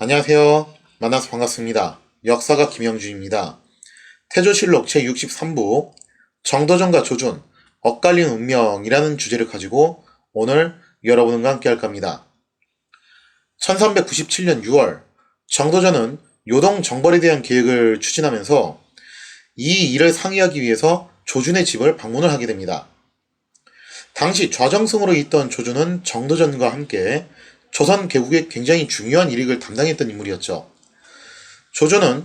안녕하세요. 만나서 반갑습니다. 역사가 김영준입니다. 태조실록 제63부 정도전과 조준, 엇갈린 운명이라는 주제를 가지고 오늘 여러분과 함께 할 겁니다. 1397년 6월 정도전은 요동 정벌에 대한 계획을 추진하면서 이 일을 상의하기 위해서 조준의 집을 방문을 하게 됩니다. 당시 좌정승으로 있던 조준은 정도전과 함께 조선 개국의 굉장히 중요한 일익을 담당했던 인물이었죠. 조준은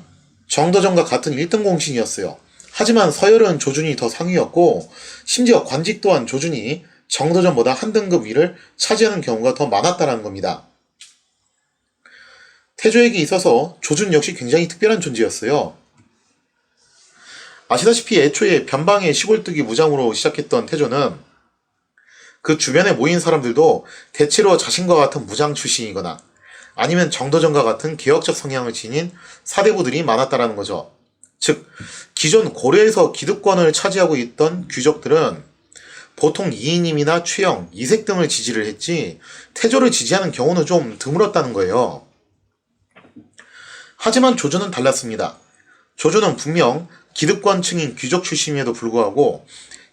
정도전과 같은 1등 공신이었어요. 하지만 서열은 조준이 더 상위였고 심지어 관직 또한 조준이 정도전보다 한 등급 위를 차지하는 경우가 더 많았다는 겁니다. 태조에게 있어서 조준 역시 굉장히 특별한 존재였어요. 아시다시피 애초에 변방의 시골뜨기 무장으로 시작했던 태조는 그 주변에 모인 사람들도 대체로 자신과 같은 무장 출신이거나 아니면 정도전과 같은 개혁적 성향을 지닌 사대부들이 많았다라는 거죠. 즉, 기존 고려에서 기득권을 차지하고 있던 귀족들은 보통 이인임이나 최영, 이색 등을 지지를 했지 태조를 지지하는 경우는 좀 드물었다는 거예요. 하지만 조조는 달랐습니다. 조조는 분명 기득권층인 귀족 출신임에도 불구하고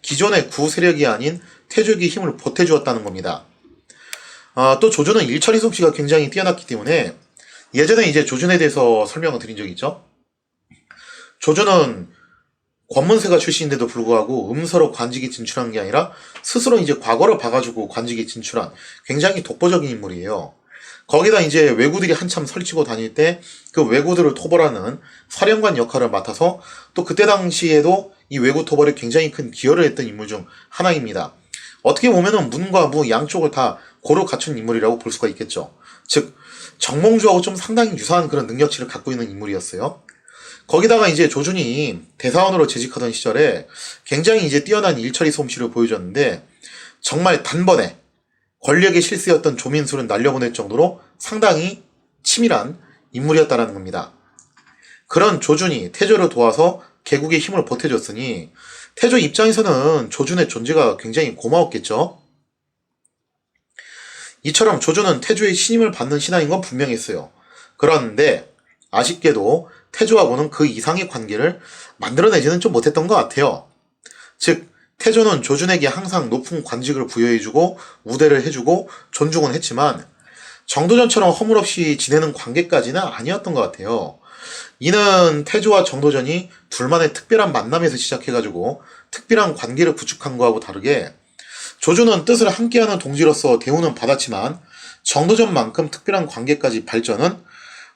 기존의 구 세력이 아닌 태조에게 힘을 보태주었다는 겁니다. 또 조준은 일처리 솜씨가 굉장히 뛰어났기 때문에 예전에 이제 조준에 대해서 설명을 드린 적이 있죠. 조준은 권문세가 출신인데도 불구하고 음서로 관직에 진출한 게 아니라 스스로 이제 과거를 봐가지고 관직에 진출한 굉장히 독보적인 인물이에요. 거기다 이제 왜구들이 한참 설치고 다닐 때 그 왜구들을 토벌하는 사령관 역할을 맡아서 또 그때 당시에도 이 왜구 토벌에 굉장히 큰 기여를 했던 인물 중 하나입니다. 어떻게 보면은 문과 무 양쪽을 다 고루 갖춘 인물이라고 볼 수가 있겠죠. 즉, 정몽주하고 좀 상당히 유사한 그런 능력치를 갖고 있는 인물이었어요. 거기다가 이제 조준이 대사원으로 재직하던 시절에 굉장히 이제 뛰어난 일처리 솜씨를 보여줬는데 정말 단번에 권력의 실세였던 조민수를 날려보낼 정도로 상당히 치밀한 인물이었다는 겁니다. 그런 조준이 태조를 도와서 개국의 힘을 보태줬으니 태조 입장에서는 조준의 존재가 굉장히 고마웠겠죠. 이처럼 조준은 태조의 신임을 받는 신하인 건 분명했어요. 그런데 아쉽게도 태조하고는 그 이상의 관계를 만들어내지는 좀 못했던 것 같아요. 즉, 태조는 조준에게 항상 높은 관직을 부여해주고 우대를 해주고 존중은 했지만 정도전처럼 허물없이 지내는 관계까지는 아니었던 것 같아요. 이는 태조와 정도전이 둘만의 특별한 만남에서 시작해가지고 특별한 관계를 구축한 거하고 다르게 조준은 뜻을 함께하는 동지로서 대우는 받았지만 정도전만큼 특별한 관계까지 발전은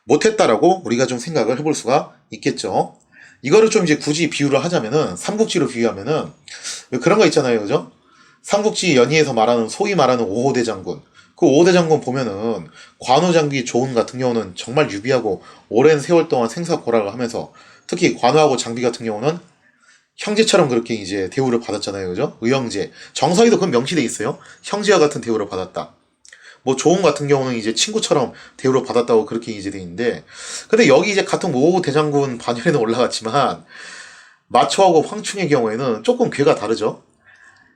못했다라고 우리가 좀 생각을 해볼 수가 있겠죠. 이거를 좀 이제 굳이 비유를 하자면은 삼국지로 비유하면은 그런 거 있잖아요, 그죠? 삼국지 연의에서 말하는 소위 말하는 오호대 장군. 그 오호대 장군 보면은 관우장비 조은 같은 경우는 정말 유비하고 오랜 세월 동안 생사고락을 하면서 특히 관우하고 장비 같은 경우는 형제처럼 그렇게 이제 대우를 받았잖아요, 그죠? 의형제. 정서에도 그건 명시돼 있어요. 형제와 같은 대우를 받았다. 뭐 조은 같은 경우는 이제 친구처럼 대우를 받았다고 그렇게 이제 돼 있는데, 근데 여기 이제 같은 오 대장군 반열에는 올라갔지만 마초하고 황충의 경우에는 조금 궤가 다르죠.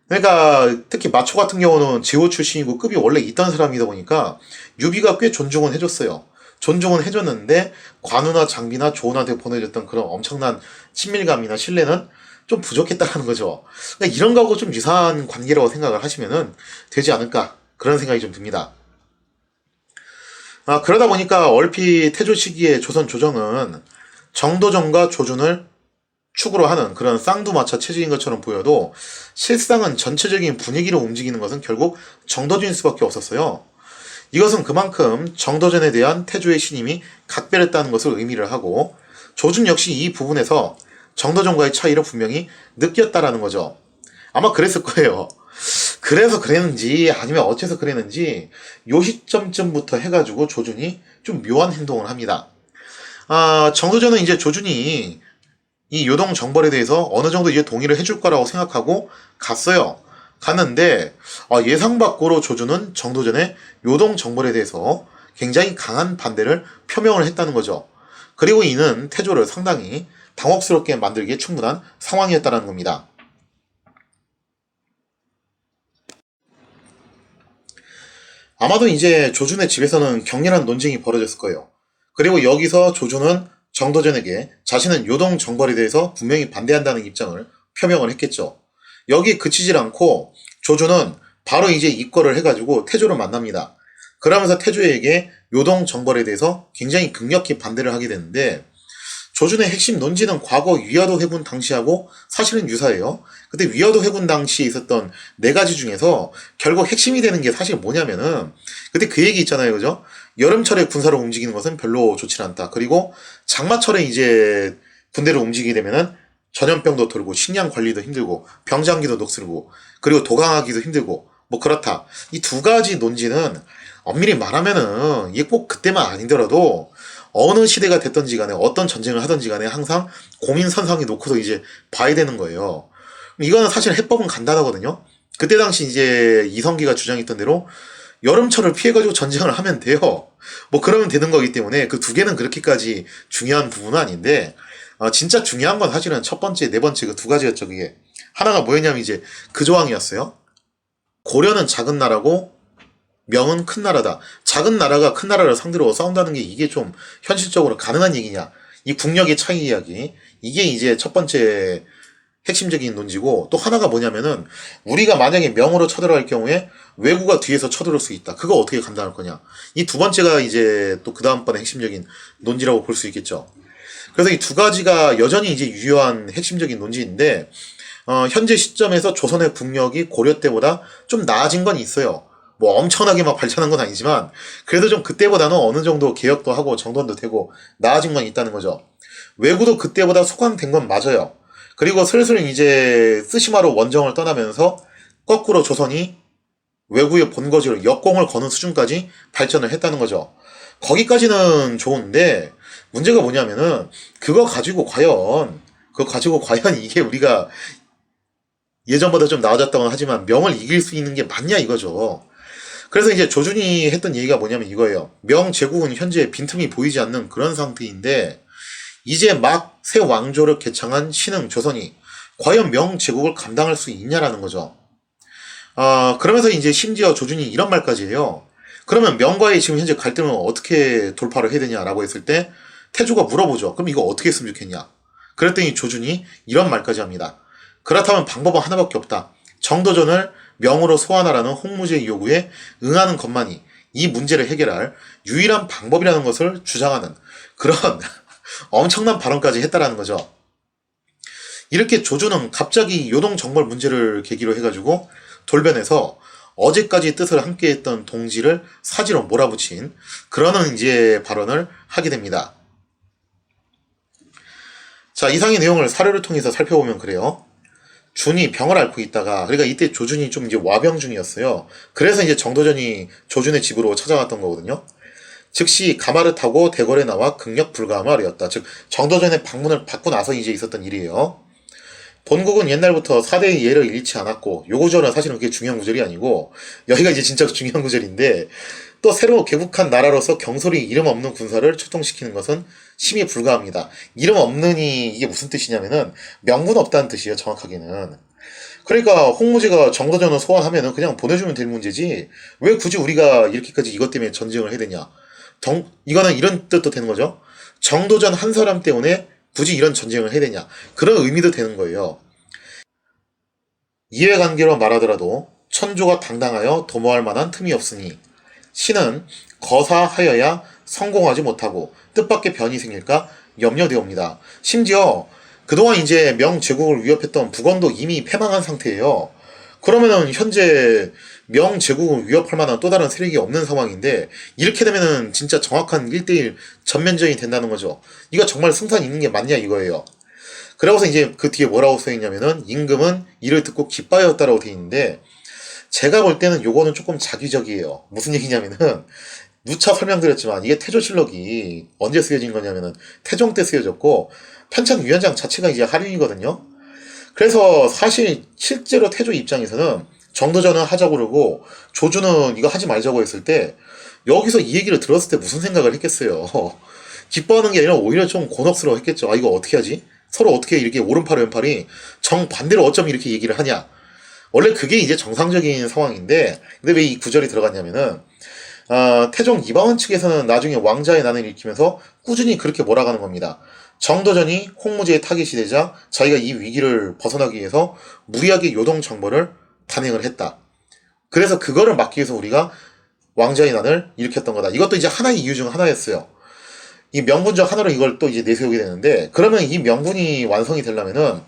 그러니까 특히 마초 같은 경우는 제호 출신이고 급이 원래 있던 사람이다 보니까 유비가 꽤 존중은 해줬어요. 존중은 해줬는데 관우나 장비나 조은한테 보내줬던 그런 엄청난 친밀감이나 신뢰는 좀 부족했다는 거죠. 그러니까 이런 거하고 좀 유사한 관계라고 생각을 하시면은 되지 않을까 그런 생각이 좀 듭니다. 그러다 보니까 얼핏 태조 시기의 조선 조정은 정도전과 조준을 축으로 하는 그런 쌍두마차 체제인 것처럼 보여도 실상은 전체적인 분위기를 움직이는 것은 결국 정도전일 수밖에 없었어요. 이것은 그만큼 정도전에 대한 태조의 신임이 각별했다는 것을 의미를 하고 조준 역시 이 부분에서 정도전과의 차이를 분명히 느꼈다라는 거죠. 아마 그랬을 거예요. 그래서 그랬는지 아니면 어째서 그랬는지 요 시점쯤부터 해가지고 조준이 좀 묘한 행동을 합니다. 정도전은 이제 조준이 이 요동 정벌에 대해서 어느 정도 이제 동의를 해줄 거라고 생각하고 갔어요. 갔는데 예상 밖으로 조준은 정도전의 요동 정벌에 대해서 굉장히 강한 반대를 표명을 했다는 거죠. 그리고 이는 태조를 상당히 당혹스럽게 만들기에 충분한 상황이었다는 겁니다. 아마도 이제 조준의 집에서는 격렬한 논쟁이 벌어졌을 거예요. 그리고 여기서 조조는 정도전에게 자신은 요동 정벌에 대해서 분명히 반대한다는 입장을 표명을 했겠죠. 여기 그치질 않고 조조는 바로 이제 입거를 해가지고 태조를 만납니다. 그러면서 태조에게 요동 정벌에 대해서 굉장히 극력히 반대를 하게 되는데, 조준의 핵심 논지는 과거 위화도 해군 당시하고 사실은 유사해요. 그때 위화도 해군 당시에 있었던 네 가지 중에서 결국 핵심이 되는 게 사실 뭐냐면은, 그때 그 얘기 있잖아요, 그죠? 여름철에 군사를 움직이는 것은 별로 좋지 않다. 그리고 장마철에 이제 군대를 움직이게 되면은 전염병도 돌고 식량 관리도 힘들고 병장기도 녹슬고 그리고 도강하기도 힘들고 뭐 그렇다. 이 두 가지 논지는 엄밀히 말하면은 이게 꼭 그때만 아니더라도 어느 시대가 됐던지 간에 어떤 전쟁을 하던지 간에 항상 고민선상에 놓고서 이제 봐야 되는 거예요. 이거는 사실 해법은 간단하거든요. 그때 당시 이제 이성기가 주장했던 대로 여름철을 피해가지고 전쟁을 하면 돼요. 뭐 그러면 되는 거기 때문에 그 두 개는 그렇게까지 중요한 부분은 아닌데, 진짜 중요한 건 사실은 첫 번째, 네 번째 그 두 가지였죠. 그게 하나가 뭐였냐면 이제 그 조항이었어요. 고려는 작은 나라고 명은 큰 나라다. 작은 나라가 큰 나라를 상대로 싸운다는 게 이게 좀 현실적으로 가능한 얘기냐. 이 국력의 차이 이야기. 이게 이제 첫 번째 핵심적인 논지고, 또 하나가 뭐냐면은 우리가 만약에 명으로 쳐들어갈 경우에 왜구가 뒤에서 쳐들어올 수 있다. 그거 어떻게 감당할 거냐. 이 두 번째가 이제 또 그 다음번에 핵심적인 논지라고 볼 수 있겠죠. 그래서 이 두 가지가 여전히 이제 유효한 핵심적인 논지인데, 현재 시점에서 조선의 국력이 고려 때보다 좀 나아진 건 있어요. 뭐 엄청나게 막 발전한 건 아니지만 그래도 좀 그때보다는 어느 정도 개혁도 하고 정돈도 되고 나아진 건 있다는 거죠. 왜구도 그때보다 소강된 건 맞아요. 그리고 슬슬 이제 쓰시마로 원정을 떠나면서 거꾸로 조선이 왜구의 본거지로 역공을 거는 수준까지 발전을 했다는 거죠. 거기까지는 좋은데 문제가 뭐냐면은 그거 가지고 과연 이게 우리가 예전보다 좀 나아졌다고는 하지만 명을 이길 수 있는 게 맞냐 이거죠. 그래서 이제 조준이 했던 얘기가 뭐냐면 이거예요. 명 제국은 현재 빈틈이 보이지 않는 그런 상태인데, 이제 막 새 왕조를 개창한 신흥 조선이 과연 명 제국을 감당할 수 있냐라는 거죠. 그러면서 이제 심지어 조준이 이런 말까지 해요. 그러면 명과의 지금 현재 갈등을 어떻게 돌파를 해야 되냐라고 했을 때 태조가 물어보죠. 그럼 이거 어떻게 했으면 좋겠냐. 그랬더니 조준이 이런 말까지 합니다. 그렇다면 방법은 하나밖에 없다. 정도전을 명으로 소환하라는 홍무제의 요구에 응하는 것만이 이 문제를 해결할 유일한 방법이라는 것을 주장하는 그런 엄청난 발언까지 했다라는 거죠. 이렇게 조조는 갑자기 요동 정벌 문제를 계기로 해가지고 돌변해서 어제까지 뜻을 함께했던 동지를 사지로 몰아붙인 그러는 이제 발언을 하게 됩니다. 자, 이상의 내용을 사료를 통해서 살펴보면 그래요. 준이 병을 앓고 있다가, 그러니까 이때 조준이 좀 이제 와병 중이었어요. 그래서 이제 정도전이 조준의 집으로 찾아갔던 거거든요. 즉시 가마를 타고 대궐에 나와 극력 불가함을 아뢰었다. 즉 정도전의 방문을 받고 나서 이제 있었던 일이에요. 본국은 옛날부터 사대의 예를 잃지 않았고, 요 구절은 사실은 그게 중요한 구절이 아니고 여기가 이제 진짜 중요한 구절인데, 또 새로 개국한 나라로서 경솔히 이름 없는 군사를 출동시키는 것은 심히 불가합니다. 이름 없는이 이게 무슨 뜻이냐면은 명분 없다는 뜻이에요, 정확하게는. 그러니까 홍무지가 정도전을 소환하면은 그냥 보내주면 될 문제지 왜 굳이 우리가 이렇게까지 이것 때문에 전쟁을 해야 되냐. 이거는 이런 뜻도 되는 거죠. 정도전 한 사람 때문에 굳이 이런 전쟁을 해야 되냐. 그런 의미도 되는 거예요. 이해관계로 말하더라도 천조가 당당하여 도모할 만한 틈이 없으니 신은 거사하여야 성공하지 못하고 뜻밖의 변이 생길까 염려되옵니다. 심지어 그동안 이제 명제국을 위협했던 북원도 이미 패망한 상태예요. 그러면은 현재 명제국을 위협할 만한 또 다른 세력이 없는 상황인데, 이렇게 되면은 진짜 정확한 1대1 전면전이 된다는 거죠. 이거 정말 승산 있는 게 맞냐 이거예요. 그러고서 이제 그 뒤에 뭐라고 써있냐면은 임금은 이를 듣고 기뻐하였다라고 돼 있는데, 제가 볼 때는 요거는 조금 자기적이에요. 무슨 얘기냐면은 누차 설명드렸지만 이게 태조실록이 언제 쓰여진 거냐면은 태종 때 쓰여졌고, 편찬위원장 자체가 이제 한윤이거든요. 그래서 사실 실제로 태조 입장에서는 정도전은 하자고 그러고 조주는 이거 하지 말자고 했을 때, 여기서 이 얘기를 들었을 때 무슨 생각을 했겠어요. 기뻐하는 게 아니라 오히려 좀 곤혹스러워 했겠죠. 아, 이거 어떻게 하지? 서로 어떻게 이렇게 오른팔 왼팔이 정반대로 어쩜 이렇게 얘기를 하냐. 원래 그게 이제 정상적인 상황인데, 근데 왜 이 구절이 들어갔냐면은 태종 이방원 측에서는 나중에 왕자의 난을 일으키면서 꾸준히 그렇게 몰아가는 겁니다. 정도전이 홍무제의 타깃이 되자 자기가 이 위기를 벗어나기 위해서 무리하게 요동 정벌을 단행을 했다. 그래서 그거를 막기 위해서 우리가 왕자의 난을 일으켰던 거다. 이것도 이제 하나의 이유 중 하나였어요. 이 명분 중 하나로 이걸 또 이제 내세우게 되는데, 그러면 이 명분이 완성이 되려면은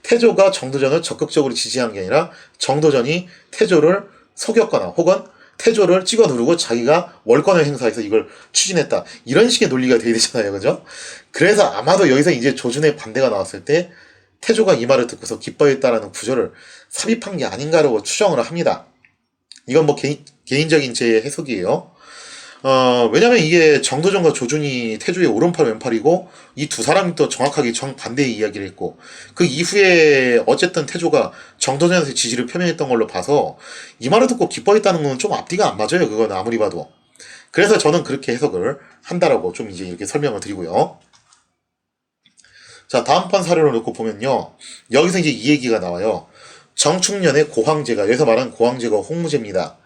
태조가 정도전을 적극적으로 지지한 게 아니라 정도전이 태조를 속였거나 혹은 태조를 찍어 누르고 자기가 월권을 행사해서 이걸 추진했다. 이런 식의 논리가 돼야 되잖아요. 그죠? 그래서 아마도 여기서 이제 조준의 반대가 나왔을 때 태조가 이 말을 듣고서 기뻐했다라는 구조를 삽입한 게 아닌가라고 추정을 합니다. 이건 뭐 개인적인 제 해석이에요. 왜냐면 이게 정도전과 조준이 태조의 오른팔 왼팔이고 이 두 사람이 또 정확하게 정반대의 이야기를 했고 그 이후에 어쨌든 태조가 정도전에서 지지를 표명했던 걸로 봐서 이 말을 듣고 기뻐했다는 건 좀 앞뒤가 안 맞아요. 그건 아무리 봐도. 그래서 저는 그렇게 해석을 한다라고 좀 이제 이렇게 설명을 드리고요. 자, 다음 판 사례를 놓고 보면요. 여기서 이제 이 얘기가 나와요. 정충년의 고황제가, 여기서 말하는 고황제가 홍무제입니다.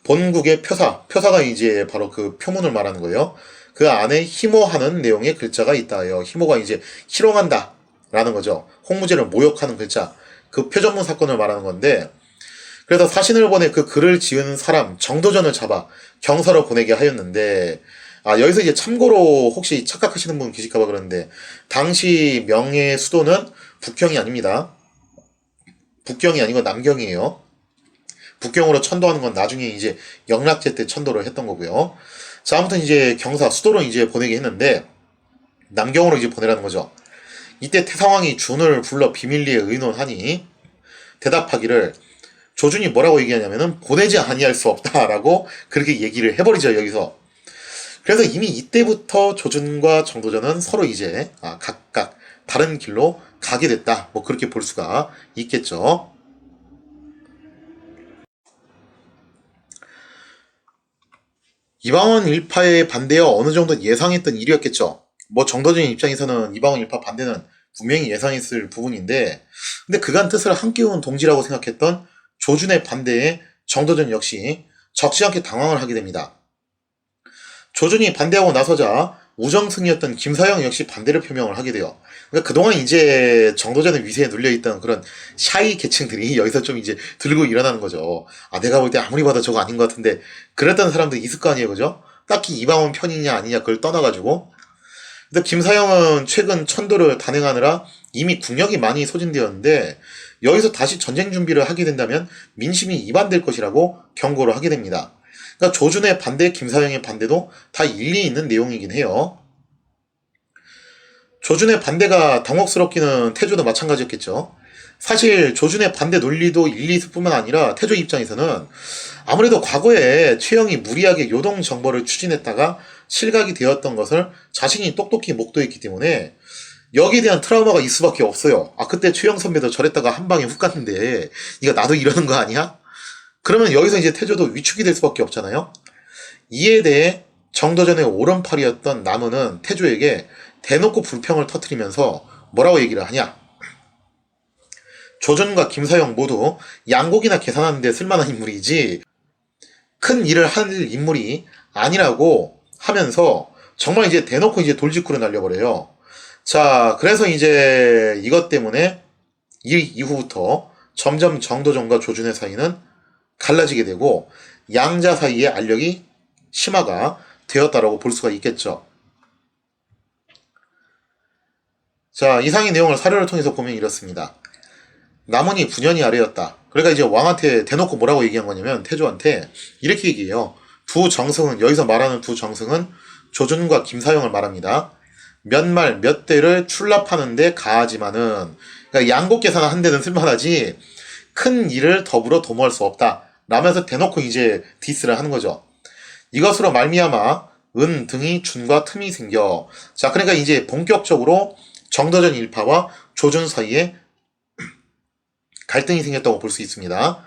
본국의 표사가 이제 바로 그 표문을 말하는 거예요. 그 안에 희모하는 내용의 글자가 있다요. 희모가 이제 희롱한다 라는 거죠. 홍무제를 모욕하는 글자. 그 표전문 사건을 말하는 건데, 그래서 사신을 보내 그 글을 지은 사람 정도전을 잡아 경사로 보내게 하였는데, 여기서 이제 참고로 혹시 착각하시는 분 계실까봐 그러는데, 당시 명의 수도는 북경이 아닙니다. 북경이 아니고 남경이에요. 북경으로 천도하는 건 나중에 이제 영락제 때 천도를 했던 거고요. 자, 아무튼 이제 경사, 수도로 이제 보내게 했는데, 남경으로 이제 보내라는 거죠. 이때 태상왕이 준을 불러 비밀리에 의논하니, 대답하기를, 조준이 뭐라고 얘기하냐면은, 보내지 아니할 수 없다라고 그렇게 얘기를 해버리죠, 여기서. 그래서 이미 이때부터 조준과 정도전은 서로 이제, 각각 다른 길로 가게 됐다. 뭐 그렇게 볼 수가 있겠죠. 이방원 일파의 반대여 어느 정도 예상했던 일이었겠죠. 뭐 정도전 입장에서는 이방원 일파 반대는 분명히 예상했을 부분인데, 근데 그간 뜻을 함께온 동지라고 생각했던 조준의 반대에 정도전 역시 적지 않게 당황을 하게 됩니다. 조준이 반대하고 나서자 우정승이었던 김사영 역시 반대를 표명을 하게 돼요. 그러니까 그동안 이제 정도전의 위세에 눌려있던 그런 샤이 계층들이 여기서 좀 이제 들고 일어나는 거죠. 내가 볼 때 아무리 봐도 저거 아닌 것 같은데, 그랬던 사람들이 있을 거 아니에요, 그죠? 딱히 이방원 편이냐 아니냐 그걸 떠나가지고. 근데 김사영은 최근 천도를 단행하느라 이미 국력이 많이 소진되었는데, 여기서 다시 전쟁 준비를 하게 된다면 민심이 이반될 것이라고 경고를 하게 됩니다. 그러니까 조준의 반대, 김사영의 반대도 다 일리 있는 내용이긴 해요. 조준의 반대가 당혹스럽기는 태조도 마찬가지였겠죠. 사실 조준의 반대 논리도 일리 있을 뿐만 아니라 태조 입장에서는 아무래도 과거에 최영이 무리하게 요동 정벌을 추진했다가 실각이 되었던 것을 자신이 똑똑히 목도했기 때문에 여기에 대한 트라우마가 있을 수밖에 없어요. 그때 최영 선배도 저랬다가 한 방에 훅 갔는데 이거 나도 이러는 거 아니야? 그러면 여기서 이제 태조도 위축이 될 수밖에 없잖아요. 이에 대해 정도전의 오른팔이었던 나무는 태조에게 대놓고 불평을 터뜨리면서 뭐라고 얘기를 하냐. 조준과 김사영 모두 양곡이나 계산하는 데 쓸만한 인물이지 큰 일을 할 인물이 아니라고 하면서 정말 이제 대놓고 이제 돌직구를 날려버려요. 자, 그래서 이제 이것 때문에 이 이후부터 점점 정도전과 조준의 사이는 갈라지게 되고 양자 사이의 알력이 심화가 되었다라고 볼 수가 있겠죠. 자, 이상의 내용을 사료를 통해서 보면 이렇습니다. 남원이 9년이 아래였다. 그러니까 이제 왕한테 대놓고 뭐라고 얘기한 거냐면 태조한테 이렇게 얘기해요. 두 정승은, 여기서 말하는 두 정승은 조준과 김사영을 말합니다. 몇 말 몇 대를 출납하는데 가하지만은, 그러니까 양곡 계산을 한 데는 쓸만하지 큰 일을 더불어 도모할 수 없다 라면서 대놓고 이제 디스를 하는 거죠. 이것으로 말미암아 은 등이 준과 틈이 생겨. 자, 그러니까 이제 본격적으로 정도전 일파와 조준 사이에 갈등이 생겼다고 볼 수 있습니다.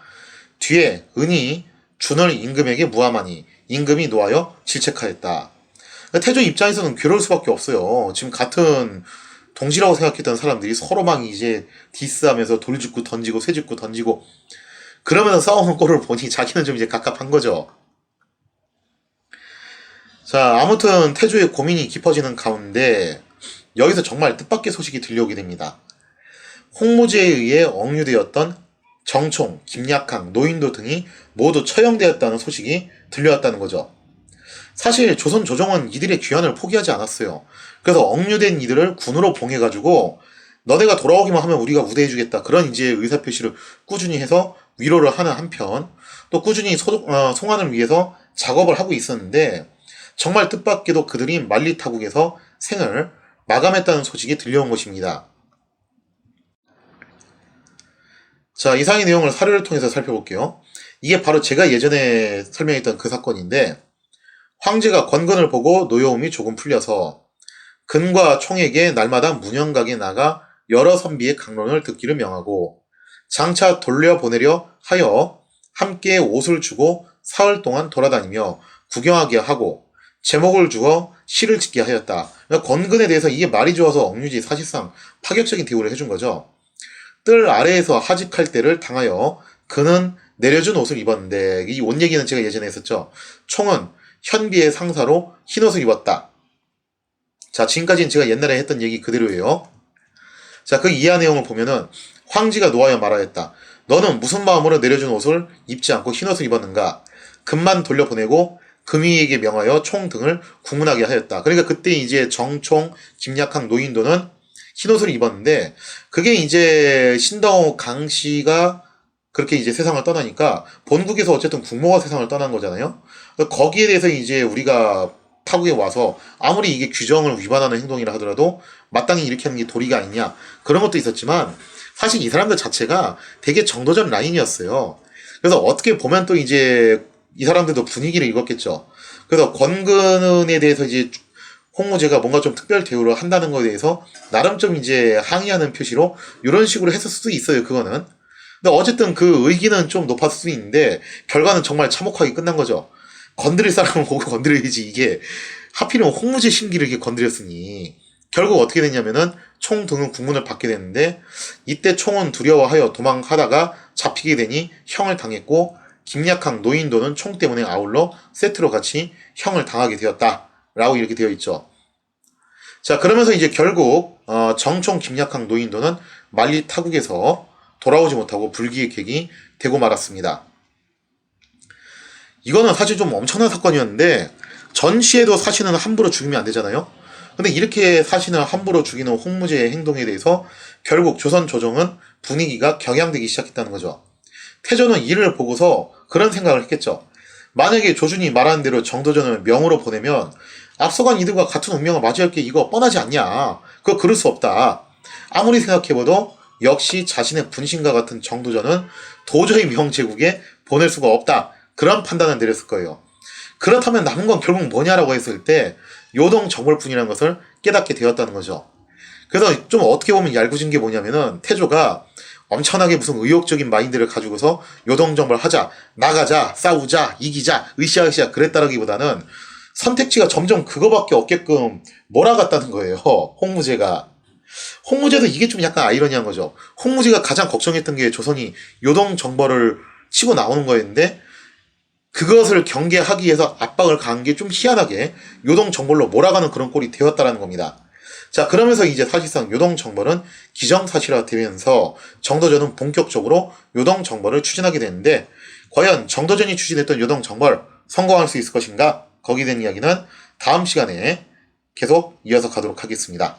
뒤에 은이 준을 임금에게 무함하니 임금이 노하여 질책하였다. 태조 입장에서는 괴로울 수밖에 없어요. 지금 같은 동지라고 생각했던 사람들이 서로 막 이제 디스하면서 돌직구 던지고 쇠직구 던지고 그러면서 싸우는 꼴을 보니 자기는 좀 이제 갑갑한 거죠. 자, 아무튼 태조의 고민이 깊어지는 가운데 여기서 정말 뜻밖의 소식이 들려오게 됩니다. 홍무지에 의해 억류되었던 정총, 김약항, 노인도 등이 모두 처형되었다는 소식이 들려왔다는 거죠. 사실 조선 조정은 이들의 귀환을 포기하지 않았어요. 그래서 억류된 이들을 군으로 봉해가지고 너네가 돌아오기만 하면 우리가 우대해주겠다. 그런 이제 의사표시를 꾸준히 해서 위로를 하는 한편 또 꾸준히 송환을 위해서 작업을 하고 있었는데 정말 뜻밖에도 그들이 만리타국에서 생을 마감했다는 소식이 들려온 것입니다. 자, 이상의 내용을 사료를 통해서 살펴볼게요. 이게 바로 제가 예전에 설명했던 그 사건인데 황제가 권근을 보고 노여움이 조금 풀려서 근과 총에게 날마다 문영각에 나가 여러 선비의 강론을 듣기를 명하고 장차 돌려보내려 하여 함께 옷을 주고 사흘 동안 돌아다니며 구경하게 하고 제목을 주어 시를 짓게 하였다. 그러니까 권근에 대해서 이게 말이 좋아서 억류지 사실상 파격적인 대우를 해준 거죠. 뜰 아래에서 하직할 때를 당하여 그는 내려준 옷을 입었는데 이 옷 얘기는 제가 예전에 했었죠. 총은 현비의 상사로 흰옷을 입었다. 자, 지금까지는 제가 옛날에 했던 얘기 그대로예요. 자, 그 이하 내용을 보면은 황지가 노하여 말하였다. 너는 무슨 마음으로 내려준 옷을 입지 않고 흰옷을 입었는가? 금만 돌려보내고 금위에게 명하여 총 등을 구문하게 하였다. 그러니까 그때 이제 정총, 김약항, 노인도는 흰옷을 입었는데 그게 이제 신덕 강씨가 그렇게 이제 세상을 떠나니까 본국에서 어쨌든 국모가 세상을 떠난 거잖아요. 거기에 대해서 이제 우리가 타국에 와서 아무리 이게 규정을 위반하는 행동이라 하더라도 마땅히 이렇게 하는 게 도리가 아니냐 그런 것도 있었지만 사실 이 사람들 자체가 되게 정도전 라인이었어요. 그래서 어떻게 보면 또 이제 이 사람들도 분위기를 읽었겠죠. 그래서 권근에 대해서 이제 홍무제가 뭔가 좀 특별 대우를 한다는 거에 대해서 나름 좀 이제 항의하는 표시로 이런 식으로 했을 수도 있어요. 그거는. 근데 어쨌든 그 의기는 좀 높았을 수 있는데 결과는 정말 참혹하게 끝난 거죠. 건드릴 사람은 오고 건드려야지 이게 하필이면 홍무제 심기를 이렇게 건드렸으니 결국 어떻게 됐냐면은 총 등은 국문을 받게 됐는데 이때 총은 두려워하여 도망하다가 잡히게 되니 형을 당했고 김약항 노인도는 총 때문에 아울러 세트로 같이 형을 당하게 되었다 라고 이렇게 되어 있죠. 자, 그러면서 이제 결국 정총 김약항 노인도는 만리 타국에서 돌아오지 못하고 불기의 객이 되고 말았습니다. 이거는 사실 좀 엄청난 사건이었는데 전시에도 사신은 함부로 죽이면 안 되잖아요. 근데 이렇게 사신을 함부로 죽이는 홍무제의 행동에 대해서 결국 조선 조정은 분위기가 격양되기 시작했다는 거죠. 태조는 이를 보고서 그런 생각을 했겠죠. 만약에 조준이 말하는 대로 정도전을 명으로 보내면 앞서간 이들과 같은 운명을 맞이할 게 이거 뻔하지 않냐. 그거 그럴 수 없다. 아무리 생각해봐도 역시 자신의 분신과 같은 정도전은 도저히 명제국에 보낼 수가 없다. 그런 판단을 내렸을 거예요. 그렇다면 남은 건 결국 뭐냐라고 했을 때 요동 정벌뿐이라는 것을 깨닫게 되었다는 거죠. 그래서 좀 어떻게 보면 얄궂은 게 뭐냐면은 태조가 엄청나게 무슨 의욕적인 마인드를 가지고서 요동정벌 하자, 나가자, 싸우자, 이기자, 으쌰으쌰 그랬다라기보다는 선택지가 점점 그거밖에 없게끔 몰아갔다는 거예요. 홍무제가. 홍무제도 이게 좀 약간 아이러니한 거죠. 홍무제가 가장 걱정했던 게 조선이 요동정벌을 치고 나오는 거였는데 그것을 경계하기 위해서 압박을 가한 게 좀 희한하게 요동정벌로 몰아가는 그런 꼴이 되었다라는 겁니다. 자, 그러면서 이제 사실상 요동정벌은 기정사실화되면서 정도전은 본격적으로 요동정벌을 추진하게 되는데 과연 정도전이 추진했던 요동정벌 성공할 수 있을 것인가? 거기에 대한 이야기는 다음 시간에 계속 이어서 가도록 하겠습니다.